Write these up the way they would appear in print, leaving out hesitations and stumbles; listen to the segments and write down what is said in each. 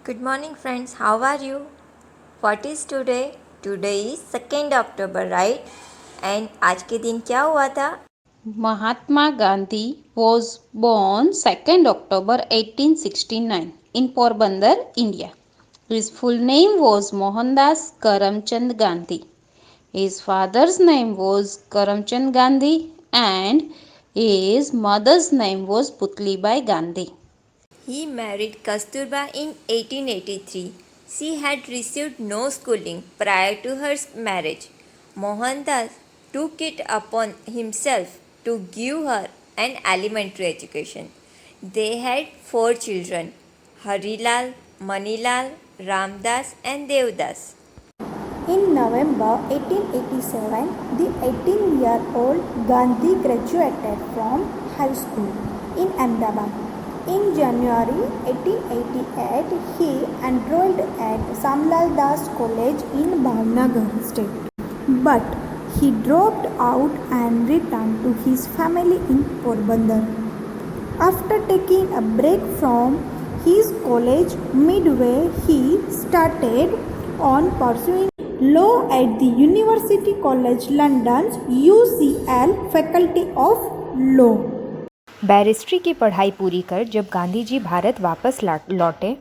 Good morning, friends. How are you? What is today? Today is 2nd October, right? And आज के दिन क्या हुआ था? Mahatma Gandhi was born 2nd October 1869 in Porbandar, India. His full name was Mohandas Karamchand Gandhi. His father's name was Karamchand Gandhi and his mother's name was Putlibai Gandhi. He married Kasturba in 1883. She had received no schooling prior to her marriage. Mohandas took it upon himself to give her an elementary education. They had 4 children: Harilal, Manilal, Ramdas, and Devdas. In November 1887, the 18-year-old Gandhi graduated from high school in Ahmedabad. In January 1888, he enrolled at Samlal Das College in Bhavnagar state. But he dropped out and returned to his family in Porbandar. After taking a break from his college midway, he started on pursuing law at the University College London's UCL Faculty of Law. बैरिस्ट्री की पढ़ाई पूरी कर जब गांधी जी भारत वापस लौटे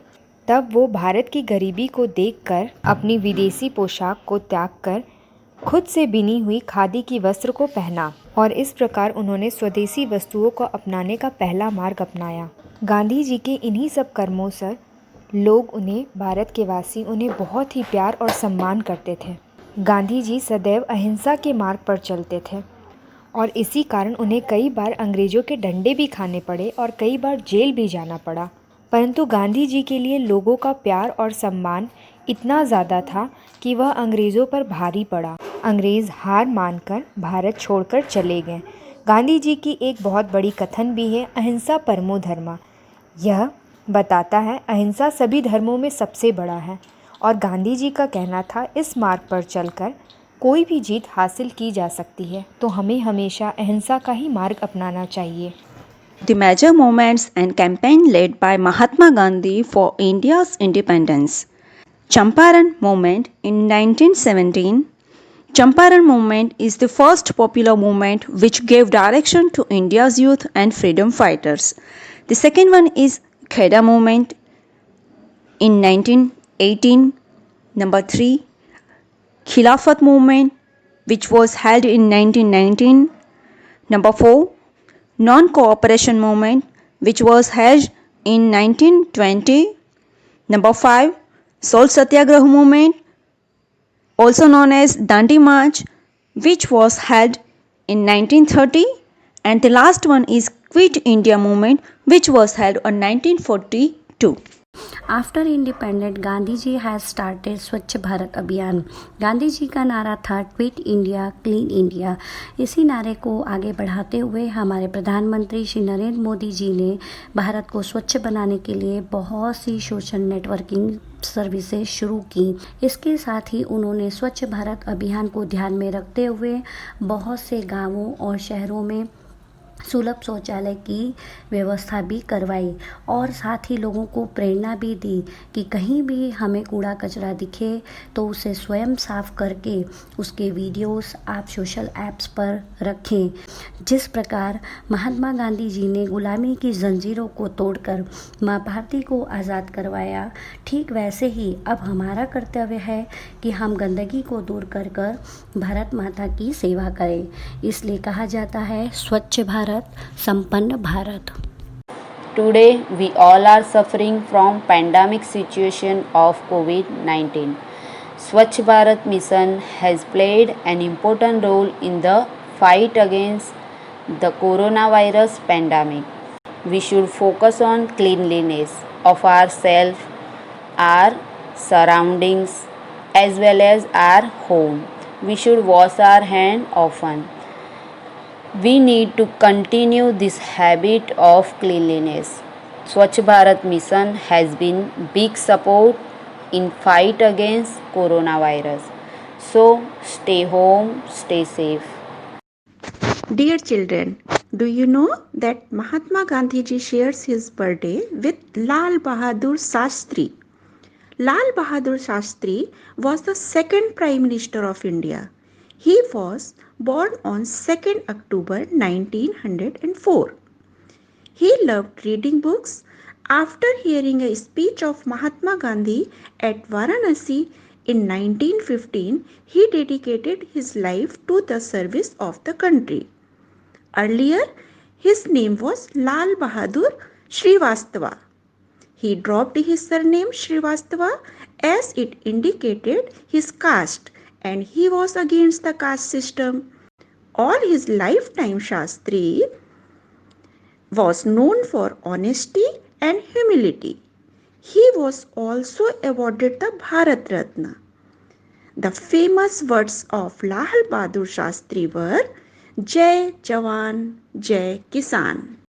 तब वो भारत की गरीबी को देखकर अपनी विदेशी पोशाक को त्याग कर खुद से बिनी हुई खादी की वस्त्र को पहना और इस प्रकार उन्होंने स्वदेशी वस्तुओं को अपनाने का पहला मार्ग अपनाया। गांधी जी के इन्हीं सब कर्मों से लोग भारत के वासी उन्हें बहुत ही प्यार और सम्मान करते थे। गांधी जी सदैव अहिंसा के मार्ग पर चलते थे और इसी कारण उन्हें कई बार अंग्रेज़ों के डंडे भी खाने पड़े और कई बार जेल भी जाना पड़ा। परंतु गांधी जी के लिए लोगों का प्यार और सम्मान इतना ज़्यादा था कि वह अंग्रेज़ों पर भारी पड़ा। अंग्रेज़ हार मानकर भारत छोड़कर चले गए। गांधी जी की एक बहुत बड़ी कथन भी है, अहिंसा परमो धर्मा। यह बताता है अहिंसा सभी धर्मों में सबसे बड़ा है और गांधी जी का कहना था इस मार्ग पर चलकर कोई भी जीत हासिल की जा सकती है, तो हमें हमेशा अहिंसा का ही मार्ग अपनाना चाहिए। The major movements and campaign led by Mahatma Gandhi for India's independence. Champaran movement in 1917. Champaran movement is the first popular movement which gave direction to India's youth and freedom fighters. The second one is Kheda movement in 1918. Number 3, Khilafat movement which was held in 1919. Number 4, Non-Cooperation movement which was held in 1920. Number 5, Salt Satyagraha movement also known as Dandi March which was held in 1930, and the last one is Quit India movement which was held on 1942. After independence, Gandhi ji has started स्वच्छ भारत अभियान। गांधी जी का नारा था quit India clean India. इसी नारे को आगे बढ़ाते हुए हमारे प्रधानमंत्री श्री नरेंद्र मोदी जी ने भारत को स्वच्छ बनाने के लिए बहुत सी सोशल नेटवर्किंग सर्विसेज शुरू की। इसके साथ ही उन्होंने स्वच्छ भारत अभियान को ध्यान में रखते हुए बहुत से गांवों और शहरों में सुलभ शौचालय की व्यवस्था भी करवाई और साथ ही लोगों को प्रेरणा भी दी कि कहीं भी हमें कूड़ा कचरा दिखे तो उसे स्वयं साफ करके उसके वीडियोस आप सोशल ऐप्स पर रखें। जिस प्रकार महात्मा गांधी जी ने गुलामी की जंजीरों को तोड़कर माँ भारती को आज़ाद करवाया, ठीक वैसे ही अब हमारा कर्तव्य है कि हम गंदगी को दूर कर कर भारत माता की सेवा करें। इसलिए कहा जाता है स्वच्छ भारत संपन्न Bharat. Today we all are suffering from pandemic situation of COVID-19. Swachh Bharat mission has played an important role in the fight against the coronavirus pandemic. We should focus on cleanliness of ourselves, our surroundings as well as our home. We should wash our hands often. We need to continue this habit of cleanliness. Swachh Bharat mission has been big support in fight against coronavirus. So stay home, stay safe. Dear children, do you know that Mahatma Gandhi ji shares his birthday with Lal Bahadur Shastri? Lal Bahadur Shastri was the second Prime Minister of India. He was born on 2nd October 1904. He loved reading books. After hearing a speech of Mahatma Gandhi at Varanasi in 1915, he dedicated his life to the service of the country. Earlier, his name was Lal Bahadur Srivastava. He dropped his surname Srivastava as it indicated his caste and he was against the caste system. All his lifetime Shastri was known for honesty and humility. He was also awarded the Bharat Ratna. The famous words of Lal Bahadur Shastri were Jai Jawan, Jai Kisan.